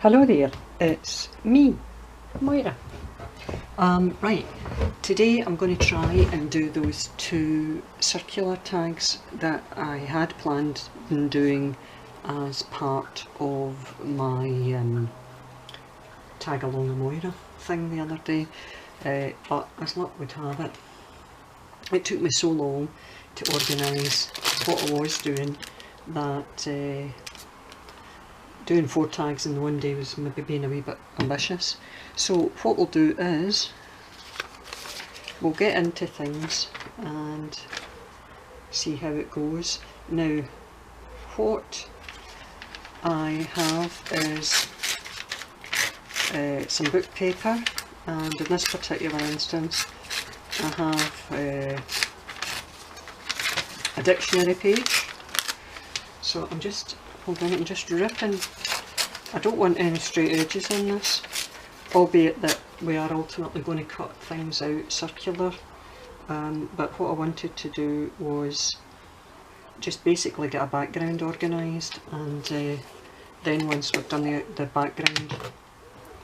Hello there, it's me, Moira. Right, today I'm going to try and do those two circular tags that I had planned on doing as part of my tag along the Moira thing the other day, but as luck would have it, it took me so long to organise what I was doing that doing 4 tags in one day was maybe being a wee bit ambitious. So what we'll do is we'll get into things and see how it goes. Now what I have is some book paper, and in this particular instance I have a dictionary page. So I'm just holding it and just ripping. I don't want any straight edges on this, albeit that we are ultimately going to cut things out circular, but what I wanted to do was just basically get a background organised, and then once we've done the background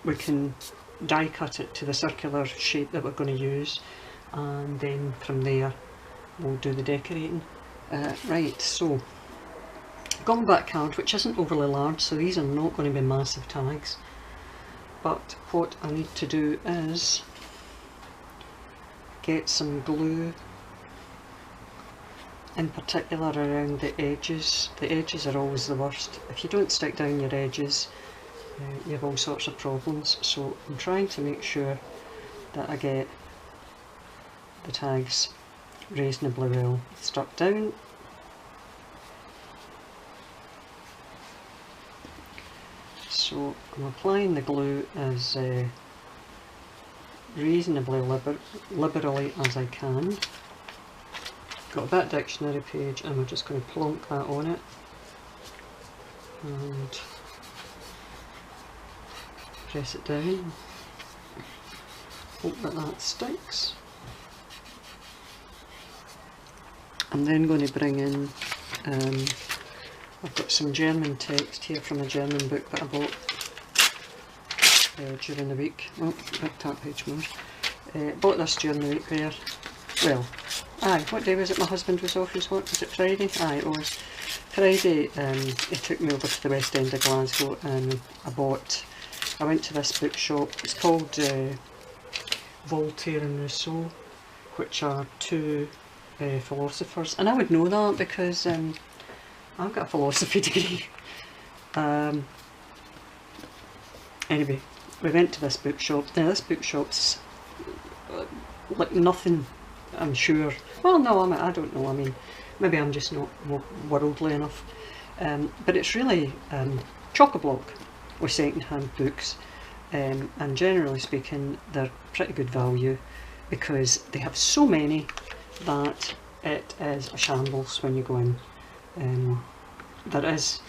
we can die cut it to the circular shape that we're going to use, and then from there we'll do the decorating. Right, so gone back card, which isn't overly large, so these are not going to be massive tags, but what I need to do is get some glue, in particular around the edges. The edges are always the worst. If you don't stick down your edges, you have all sorts of problems, so I'm trying to make sure that I get the tags reasonably well stuck down. So I'm applying the glue as reasonably liberally as I can. Got a bit of dictionary page and we're just going to plonk that on it and press it down. Hope that sticks. I'm then going to bring in I've got some German text here from a German book that I bought during the week. Oh, back that page more. Bought this during the week there. Well, what day was it my husband was off his work? Was it Friday? It was. Friday he took me over to the West End of Glasgow and I went to this bookshop. It's called Voltaire and Rousseau, which are two philosophers, and I would know that because I've got a philosophy degree. Anyway, we went to this bookshop. Now this bookshop's like nothing, I'm sure. Well, no, I don't know. I mean, maybe I'm just not worldly enough. But it's really chock-a-block with second-hand books, and generally speaking, they're pretty good value because they have so many that it is a shambles when you go in. There is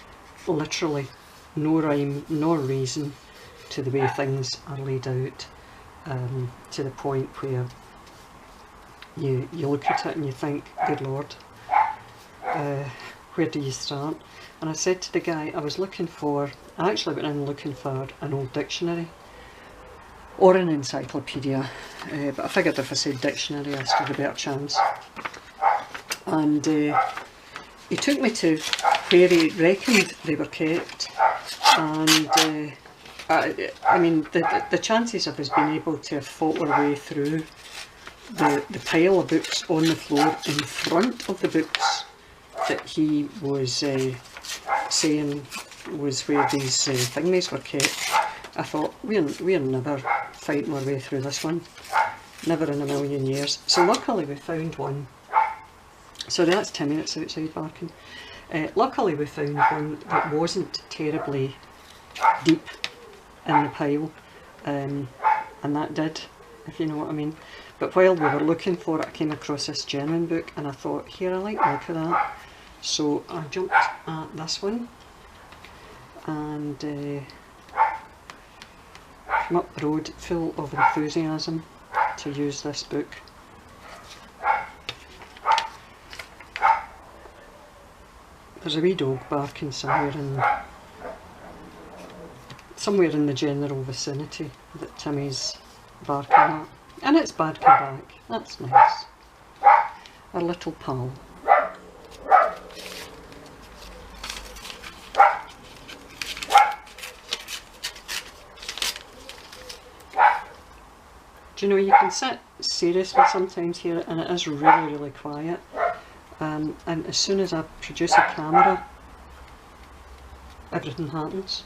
literally no rhyme nor reason to the way things are laid out, to the point where you look at it and you think, good lord, where do you start? And I said to the guy, I actually went in looking for an old dictionary or an encyclopedia, but I figured if I said dictionary I stood a better chance. And he took me to where he reckoned they were kept, and I mean the chances of us being able to have fought our way through the pile of books on the floor in front of the books that he was saying was where these thingies were kept, I thought, we're never fighting our way through this one, never in a million years. So luckily we found one. So that's 10 minutes outside barking. Luckily we found one that wasn't terribly deep in the pile, and that did, if you know what I mean. But while we were looking for it, I came across this German book and I thought, here, I like the look of that. So I jumped at this one and came up the road full of enthusiasm to use this book. There's a wee dog barking somewhere in somewhere in the general vicinity that Timmy's barking at. And it's barking back. That's nice. Our little pal. Do you know, you can sit seriously sometimes here and it is really, really quiet. And as soon as I produce a camera, everything happens.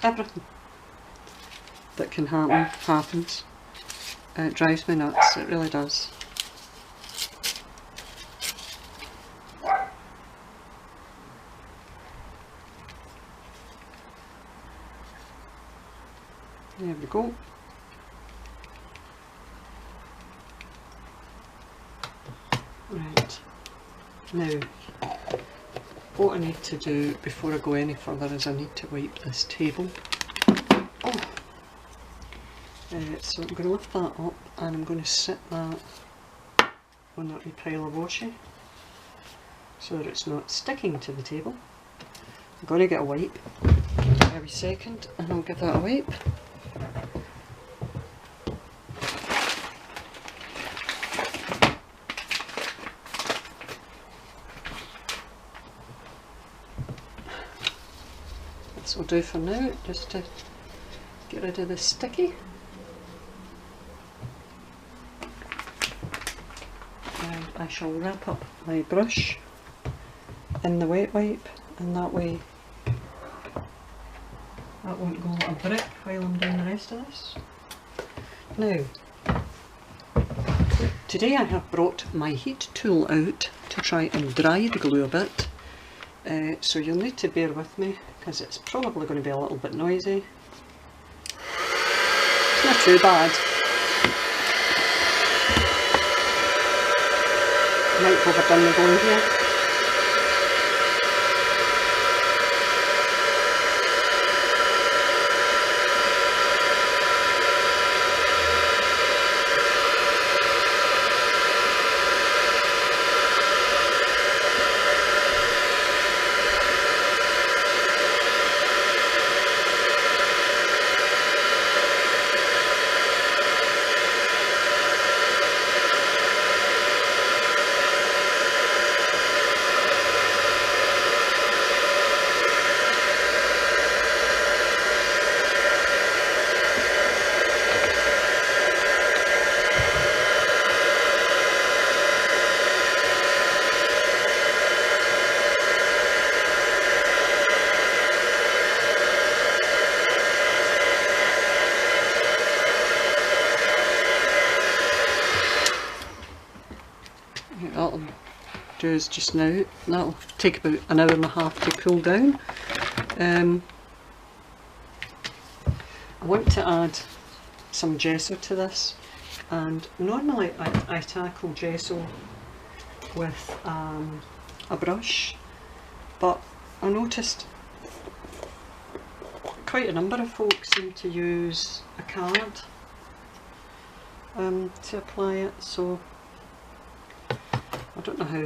Everything that can happen, happens. It drives me nuts, it really does. There we go. Right, now what I need to do before I go any further is I need to wipe this table. Oh. So I'm going to lift that up and I'm going to sit that on that wee pile of washing so that it's not sticking to the table. I'm going to get a wipe every second and I'll give that a wipe. This will do for now, just to get rid of the sticky. And I shall wrap up my brush in the wet wipe, and that way that won't go a brick while I'm doing the rest of this. Now, today I have brought my heat tool out to try and dry the glue a bit. So you'll need to bear with me because it's probably going to be a little bit noisy. It's not too bad. Might have overdone the glue here. That'll do us just now. That'll take about an hour and a half to cool down. I want to add some gesso to this, and normally I tackle gesso with a brush, but I noticed quite a number of folks seem to use a card to apply it, so I don't know how. I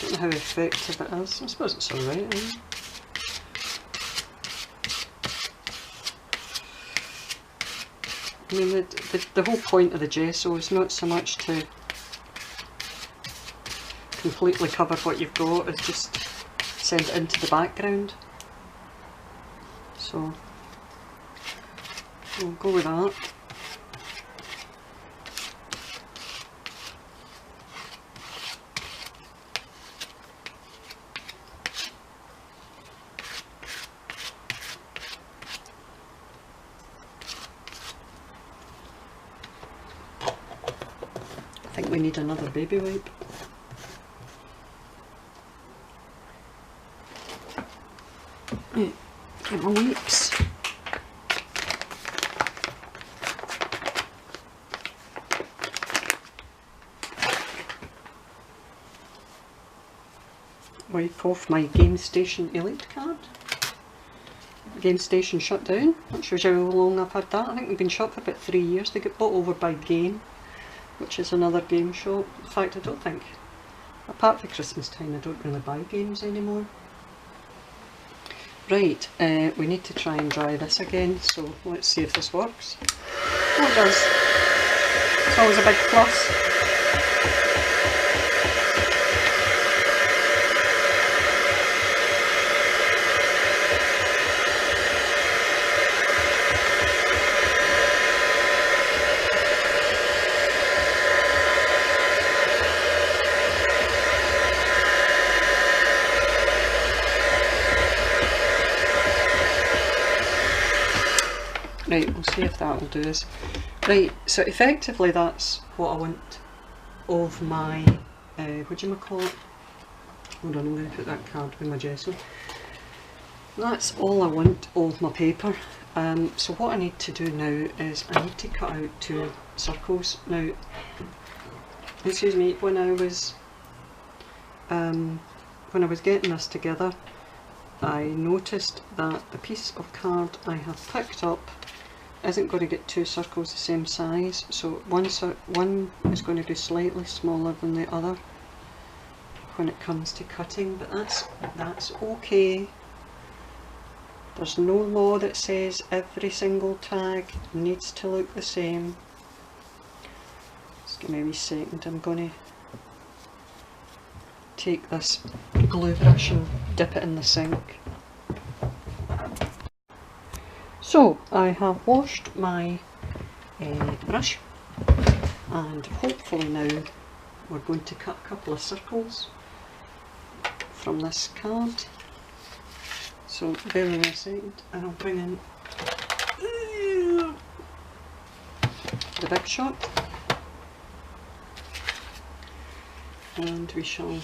don't know how effective it is. I suppose it's alright. I mean, the whole point of the gesso is not so much to completely cover what you've got, it's just send it into the background. So we'll go with that. I think we need another baby wipe. Right. Get my wipes. Wipe off my Game Station Elite card. Game Station shut down. Not sure how long I've had that. I think we've been shut for about 3 years. They got bought over by Game which is another game shop. In fact, I don't think, apart from Christmas time, I don't really buy games anymore. Right, we need to try and dry this again, so let's see if this works. Oh, it does. It's always a big plus. Right, we'll see if that will do us. Right, so effectively that's what I want of my, what do you call it? Hold on, I'm going to put that card with my gesso. That's all I want of my paper. So what I need to do now is I need to cut out 2 circles. Now, excuse me, when I was getting this together, I noticed that the piece of card I have picked up isn't going to get 2 circles the same size, so one is going to be slightly smaller than the other when it comes to cutting, but that's okay. There's no law that says every single tag needs to look the same. Just give me a wee second, I'm going to take this glue brush and dip it in the sink. So I have washed my brush, and hopefully now we're going to cut a couple of circles from this card. So bear with me a second and I'll bring in the big shot, and we shall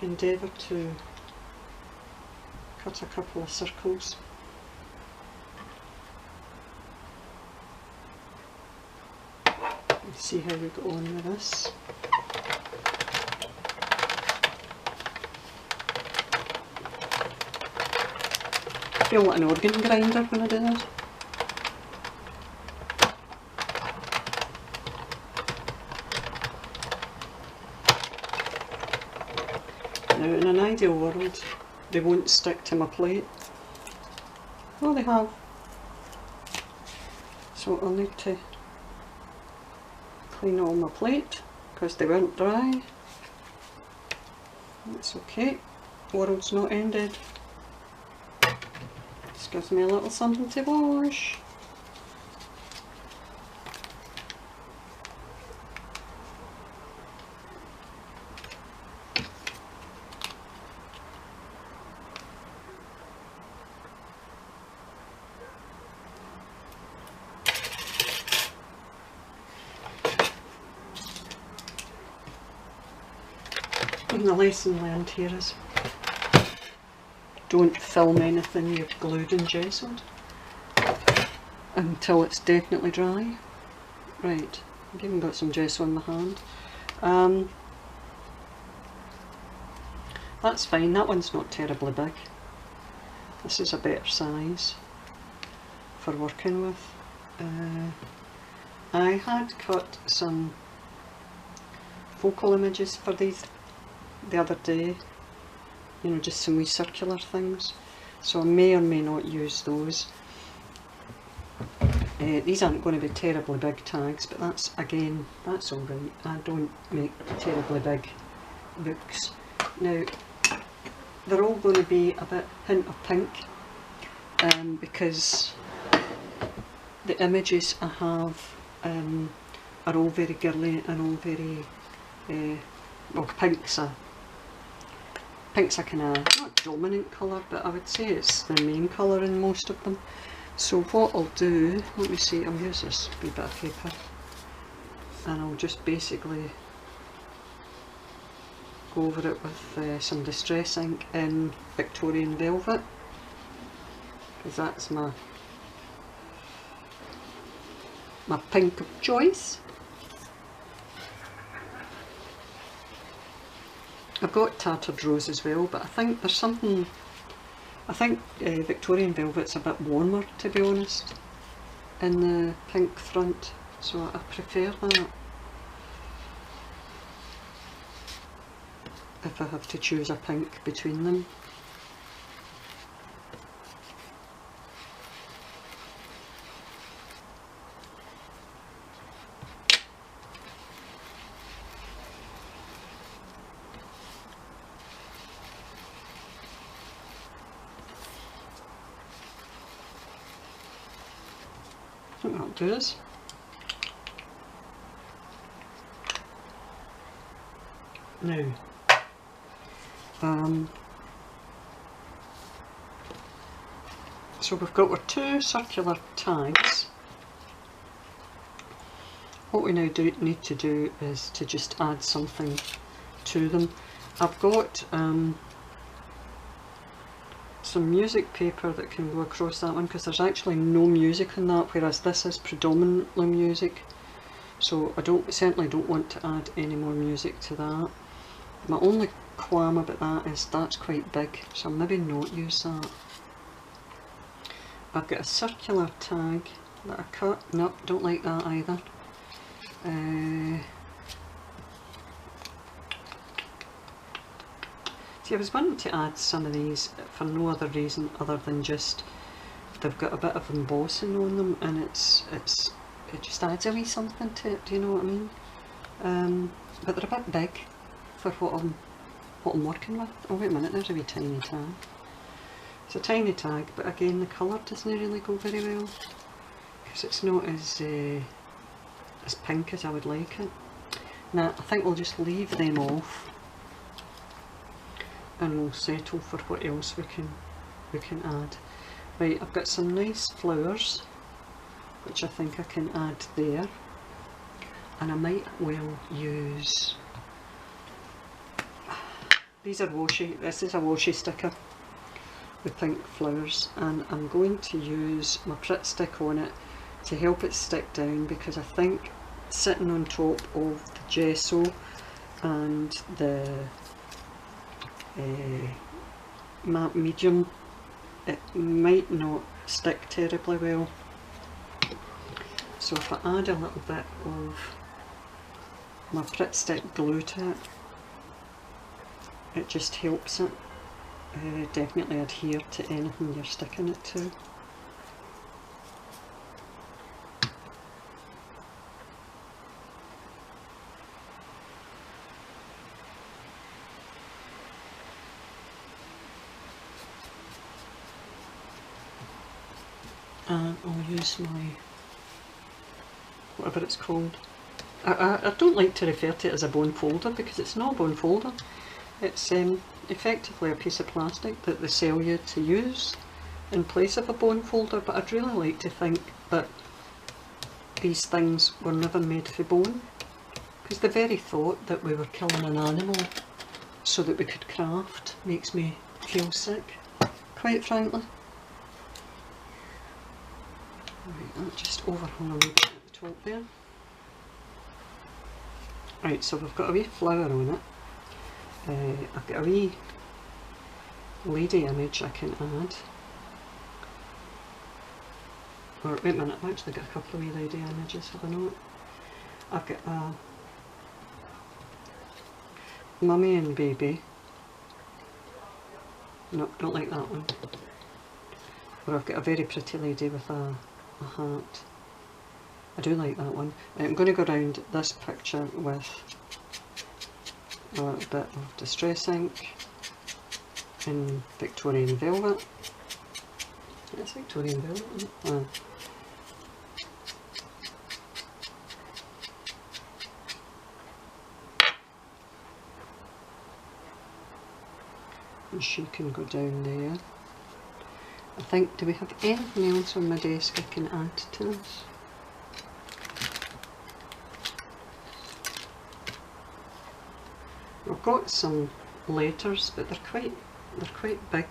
endeavour to cut a couple of circles. Let's see how we go on with this. I feel like an organ grinder when I do this. Now in an ideal world they won't stick to my plate. Oh, they have. So I'll need to clean all my plate because they weren't dry. That's okay. World's not ended. Just gives me a little something to wash. And the lesson learned here is don't film anything you've glued and gessoed until it's definitely dry. Right, I've even got some gesso in my hand. That's fine, that one's not terribly big. This is a better size for working with. I had cut some focal images for these the other day, you know, just some wee circular things, so I may or may not use those. These aren't going to be terribly big tags, but that's, again, that's alright. I don't make terribly big books. Now they're all going to be a bit hint of pink, because the images I have are all very girly and all very well, pink's a kind of, not dominant colour, but I would say it's the main colour in most of them. So what I'll do, let me see, I'll use this wee bit of paper and I'll just basically go over it with some distress ink in Victorian Velvet, because that's my pink of choice. I've got Tattered Rose as well, but I think there's something, I think Victorian Velvet's a bit warmer, to be honest, in the pink front. so I prefer that if I have to choose a pink between them. I think that'll do us. Now, so we've got our two circular tags. What we now need to do is to just add something to them. I've got some music paper that can go across that one, because there's actually no music in that, whereas this is predominantly music. So I certainly don't want to add any more music to that. My only qualm about that is that's quite big, so I'll maybe not use that. I've got a circular tag that I cut. Nope, don't like that either. See, I was wanting to add some of these for no other reason other than just they've got a bit of embossing on them, and it just adds a wee something to it. Do you know what I mean? But they're a bit big for what I'm working with. Oh wait a minute, there's a wee tiny tag. It's a tiny tag, but again the colour doesn't really go very well because it's not as pink as I would like it. Now I think we'll just leave them off and we'll settle for what else we can add. Right, I've got some nice flowers which I think I can add there, and I might well use, these are washi, this is a washi sticker with pink flowers, and I'm going to use my Pritt stick on it to help it stick down, because I think sitting on top of the gesso and the matte medium, it might not stick terribly well. So if I add a little bit of my Pritt stick glue to it, it just helps it definitely adhere to anything you're sticking it to. And I'll use my, whatever it's called. I don't like to refer to it as a bone folder because it's not a bone folder. It's effectively a piece of plastic that they sell you to use in place of a bone folder, but I'd really like to think that these things were never made for bone, because the very thought that we were killing an animal so that we could craft makes me feel sick, quite frankly. Right, that just overhung a little bit at the top there. Right, so we've got a wee flower on it. I've got a wee lady image I can add. Or wait a minute, I've actually got a couple of wee lady images, have I not? I've got a mummy and baby. No, don't like that one. Or I've got a very pretty lady with a hat. I do like that one. I'm going to go around this picture with a little bit of Distress ink in Victorian Velvet. It's Victorian Velvet, isn't it? And she can go down there. I think, do we have anything else on my desk I can add to this? I've got some letters, but they're quite big.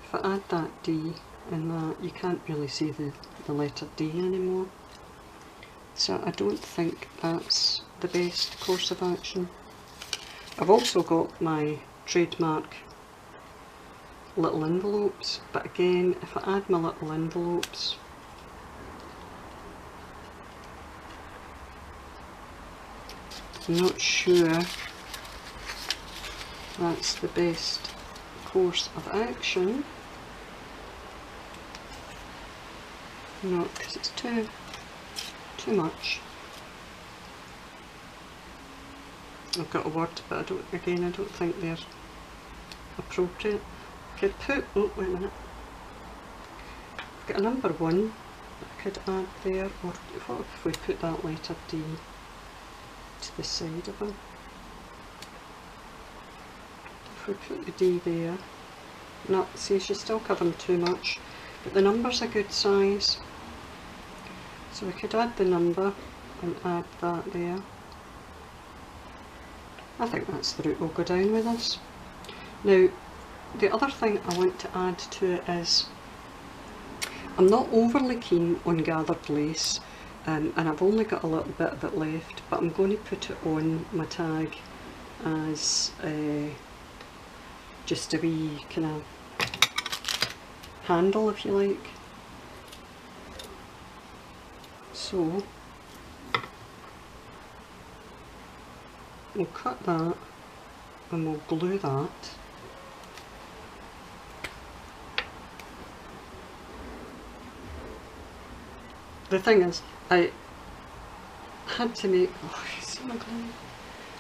If I add that D in that, you can't really see the letter D anymore. So I don't think that's the best course of action. I've also got my trademark little envelopes, but again, if I add my little envelopes, I'm not sure that's the best course of action. No, because it's too much. I've got a word, but I don't think they're appropriate. Could put, oh wait a minute, I've got a number 1 that I could add there, or what if we put that letter D to the side of it? If we put the D there, no, see, she's still covering too much, but the number's a good size, so we could add the number and add that there. I think that's the route we'll go down with this. Now, the other thing I want to add to it is, I'm not overly keen on gathered lace, and I've only got a little bit of it left, but I'm going to put it on my tag as just a wee kind of handle, if you like. So we'll cut that and we'll glue that. The thing is, I had to make, oh, see my glue?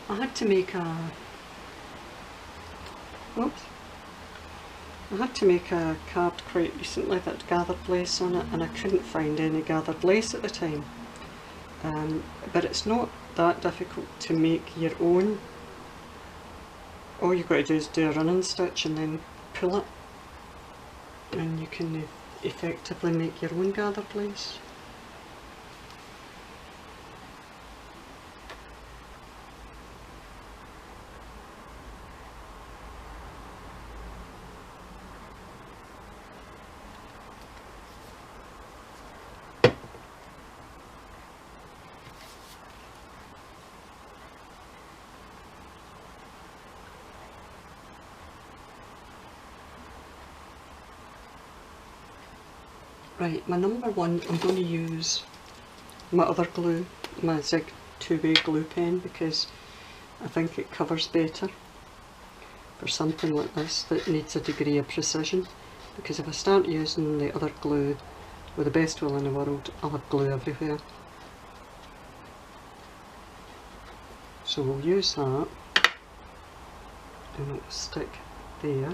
I had to make a, oops, I had to make a card quite recently that gathered lace on it, and I couldn't find any gathered lace at the time. But it's not that difficult to make your own. All you've got to do is do a running stitch and then pull it, and you can effectively make your own gathered lace. Right, my number 1, I'm going to use my other glue, my Zig 2-way glue pen, because I think it covers better for something like this that needs a degree of precision. Because if I start using the other glue, with the best will in the world, I'll have glue everywhere. So we'll use that, and it'll stick there.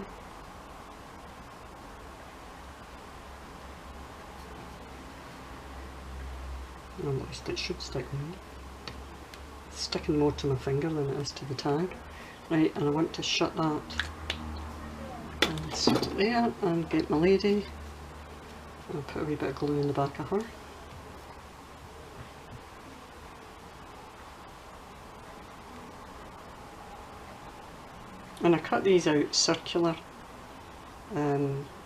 Or at least it should stick there. It's sticking more to my finger than it is to the tag. Right, and I want to shut that and set it there and get my lady. I'll put a wee bit of glue in the back of her. And I cut these out circular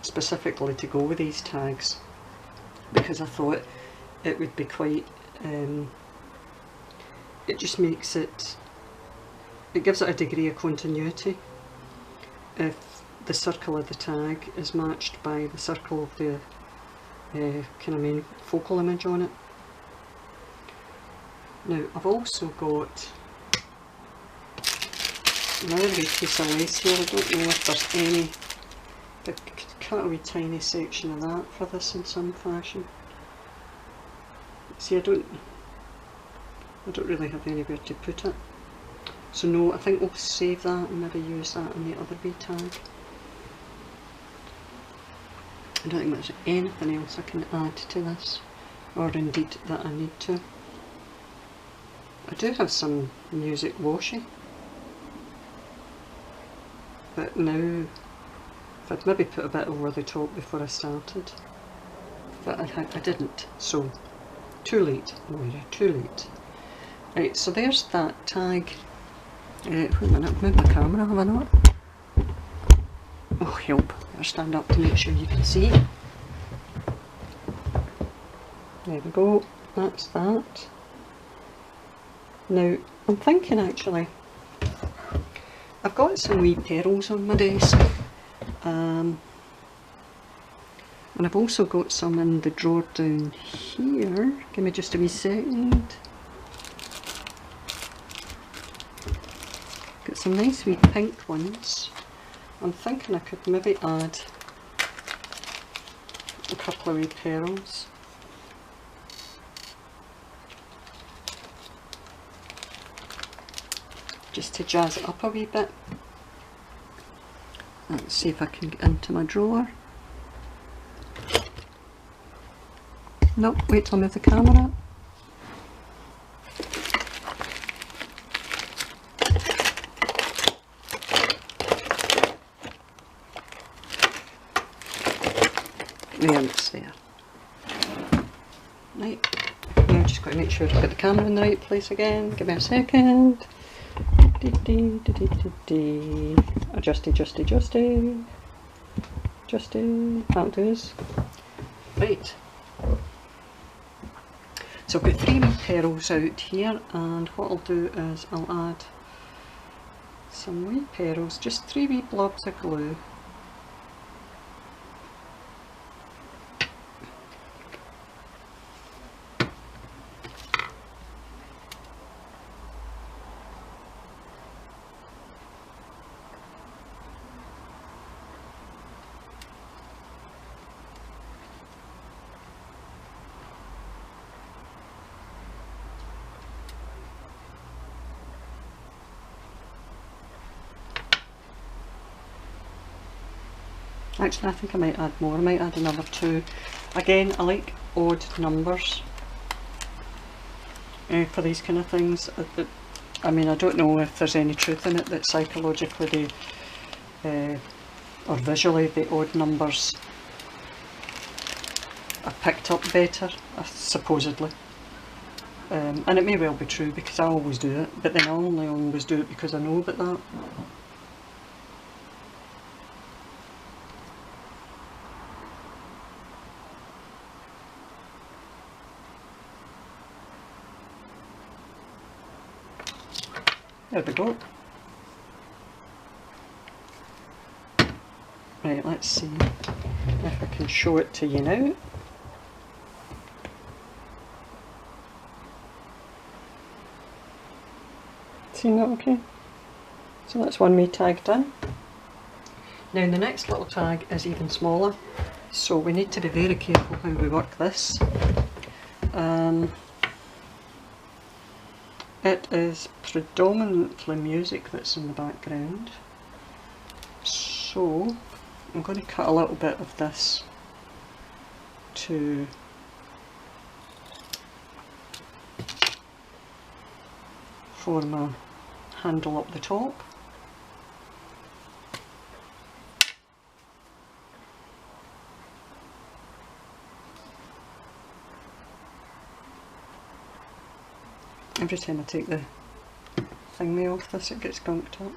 specifically to go with these tags, because I thought it would be quite, it just makes it, it gives it a degree of continuity if the circle of the tag is matched by the circle of the kind of main focal image on it. Now I've also got another wee piece of lace here. I don't know if there's any, but I could cut a wee tiny section of that for this in some fashion. See, I don't really have anywhere to put it, so no, I think we'll save that and maybe use that in the other wee tag. I don't think there's anything else I can add to this, or indeed that I need to. I do have some music washi, but now if I'd maybe put a bit over the top before I started, but I didn't, so too late, Moira, too late. Right, so there's that tag. Wait a minute, move my camera, have I not? Oh help, better stand up to make sure you can see. There we go, that's that. Now, I'm thinking actually, I've got some wee pearls on my desk, and I've also got some in the drawer down here. Give me just a wee second. some nice wee pink ones. I'm thinking I could maybe add a couple of wee pearls. Just to jazz it up a wee bit. Let's see if I can get into my drawer. Nope, wait till I move the camera. There, it's there. Right, now I'm just going to make sure I've got the camera in the right place again. Give me a second. Adjusty, adjusty, adjusty. Adjusty. That'll do this. Right. So I've got 3 wee pearls out here, and what I'll do is I'll add some wee pearls, just 3 wee blobs of glue. Actually, I think I might add more. I might add another 2. Again, I like odd numbers for these kind of things. I mean, I don't know if there's any truth in it that psychologically or visually the odd numbers are picked up better, supposedly. And it may well be true because I always do it, but then I only always do it because I know about that. There we go. Right, let's see if I can show it to you now. Seeing that okay? So that's one wee tag done. Now the next little tag is even smaller, so we need to be very careful how we work this. It is predominantly music that's in the background, so I'm going to cut a little bit of this to form a handle up the top. Every time I take the thingy off this, it gets gunked up.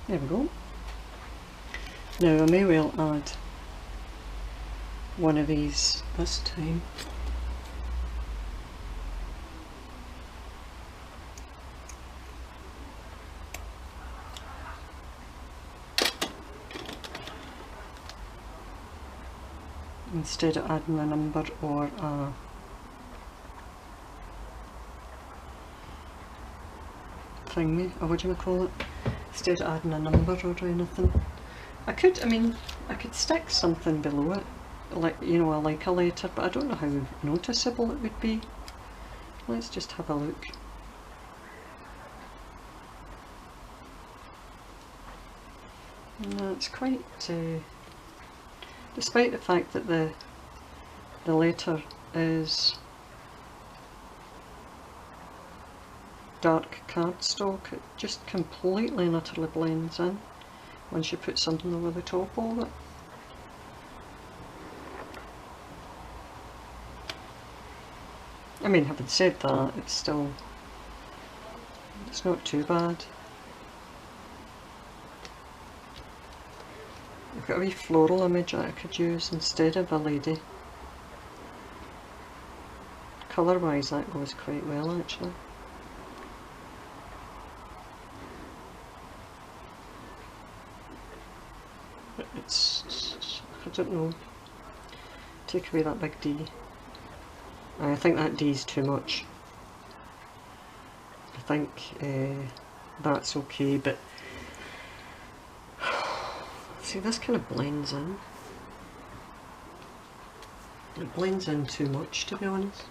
There we go. Now I may well add one of these this time. Instead of adding a number or a thingy, or what do you call it? Instead of adding a number or anything. I could stick something below it, like, you know, like a letter, but I don't know how noticeable it would be. Let's just have a look. No, it's quite, despite the fact that the letter is dark cardstock, it just completely and utterly blends in once you put something over the top of it. I mean, having said that, it's not too bad. I've got a wee floral image that I could use instead of a lady. Colour wise that goes quite well actually. But it's, I don't know, take away that big D. I think that D is too much. I think that's okay, but see, this kind of blends in. It blends in too much, to be honest.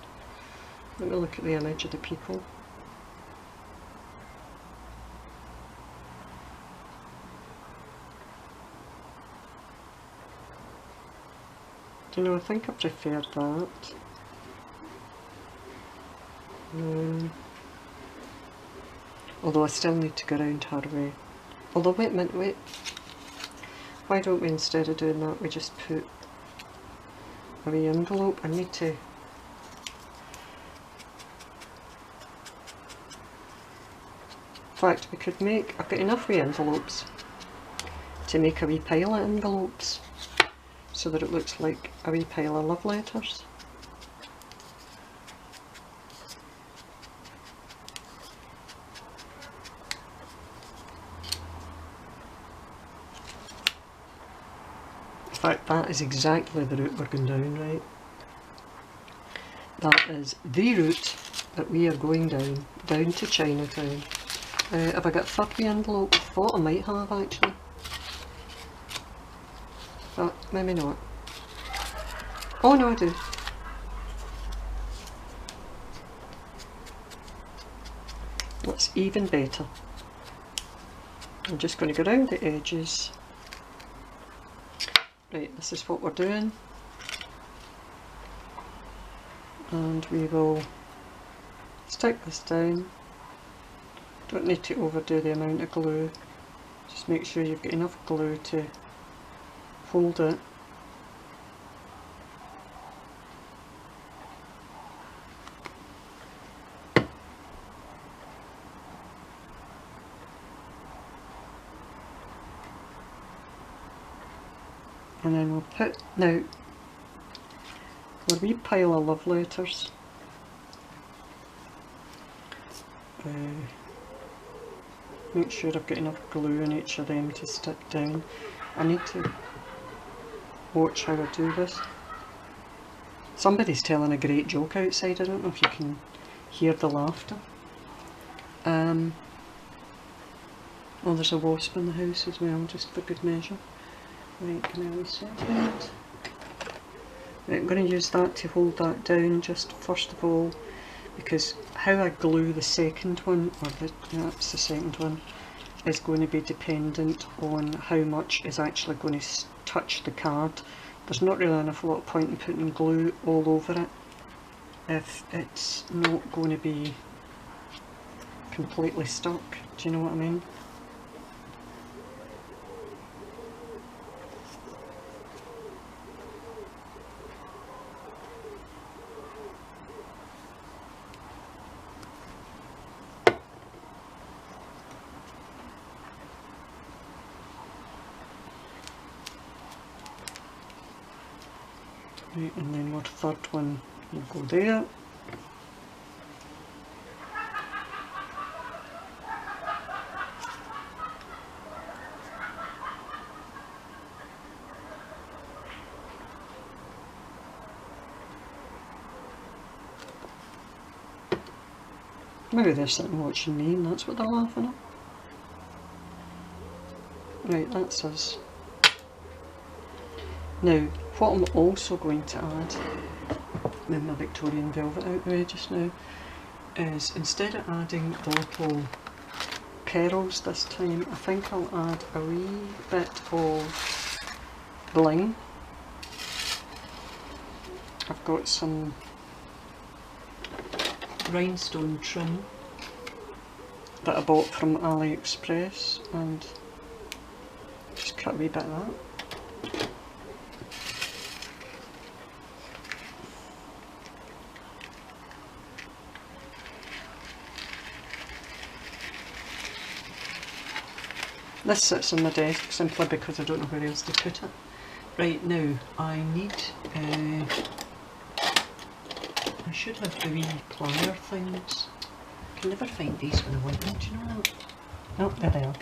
Let me look at the image of the people. Do you know, I think I prefer that. Although I still need to go around her way. Although wait a minute, wait. Why don't we, instead of doing that, we just put a wee envelope? I need to... In fact, we could make... I've got enough wee envelopes to make a wee pile of envelopes so that it looks like a wee pile of love letters. In fact, that is exactly the route we're going down, right? That is the route that we are going down to Chinatown. Have I got a third wee envelope? I thought I might have actually. But maybe not. Oh no, I do. That's even better. I'm just going to go round the edges. Right, this is what we're doing, and we will stick this down. Don't need to overdo the amount of glue, just make sure you've got enough glue to hold it. And then we'll put, now, our wee pile of love letters. Make sure I've got enough glue in each of them to stick down. I need to watch how I do this. Somebody's telling a great joke outside, I don't know if you can hear the laughter. Oh, there's a wasp in the house as well, just for good measure. Right, give me a wee second. Right, I'm going to use that to hold that down just first of all, because how I glue the second one, or that's the second one, is going to be dependent on how much is actually going to touch the card. There's not really an awful lot of point in putting glue all over it if it's not going to be completely stuck. Do you know what I mean? Right, and then our third one will go there. Maybe they're sitting watching me and that's what they're laughing at. Right, that's us. Now, what I'm also going to add, with my Victorian velvet out the way just now, is instead of adding the little pearls this time, I think I'll add a wee bit of bling. I've got some rhinestone trim that I bought from AliExpress, and just cut a wee bit of that. This sits on my desk simply because I don't know where else to put it. Right, now I need, I should have the wee plier things. I can never find these when I want them, do you know that? Oh, there they are.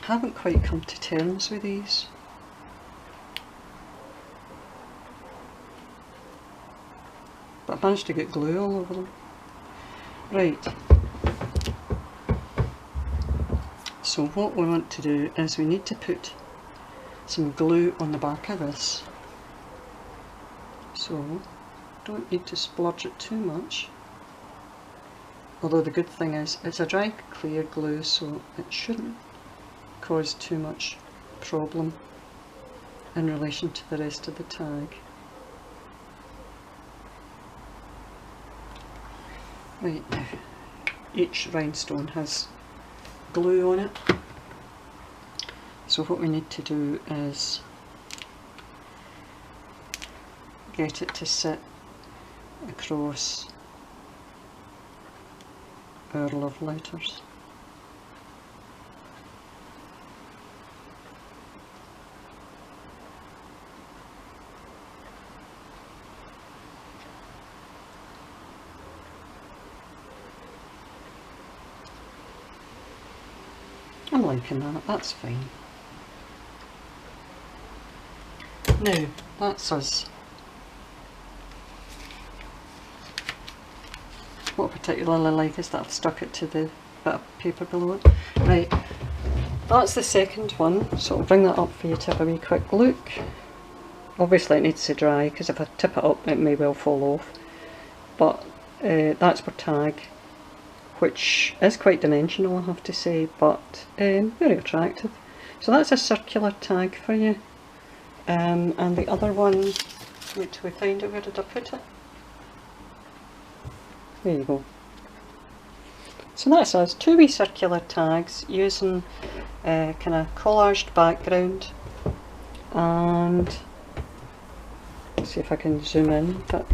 Haven't quite come to terms with these. But I managed to get glue all over them. Right. So what we want to do is we need to put some glue on the back of this. So don't need to splurge it too much. Although the good thing is it's a dry clear glue, so it shouldn't cause too much problem in relation to the rest of the tag. Right, now each rhinestone has glue on it, so what we need to do is get it to sit across our love letters. I'm liking that, that's fine. Now, that's us. What I particularly like is that I've stuck it to the bit of paper below it. Right, that's the second one, so I'll bring that up for you to have a wee quick look. Obviously it needs to dry, because if I tip it up it may well fall off. But that's our tag, which is quite dimensional, I have to say, but very attractive. So that's a circular tag for you. And the other one, wait till we find it, where did I put it? There you go. So that's us, two wee circular tags using kind of collaged background, and let's see if I can zoom in, but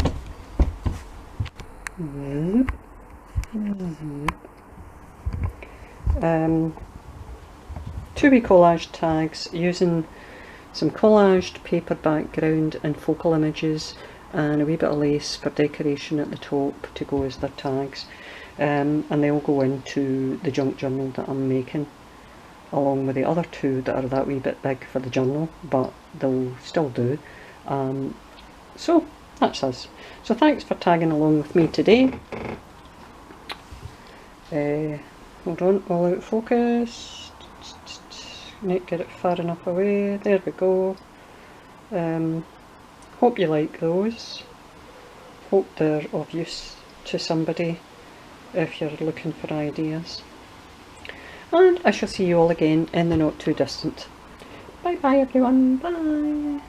two wee collage tags using some collaged paper background and focal images, and a wee bit of lace for decoration at the top to go as their tags, and they'll go into the junk journal that I'm making, along with the other two that are that wee bit big for the journal, but they'll still do. So that's us. So thanks for tagging along with me today. Hold on, all out focus. Need to get it far enough away. There we go. Hope you like those. Hope they're of use to somebody if you're looking for ideas. And I shall see you all again in the not too distant. Bye bye everyone. Bye.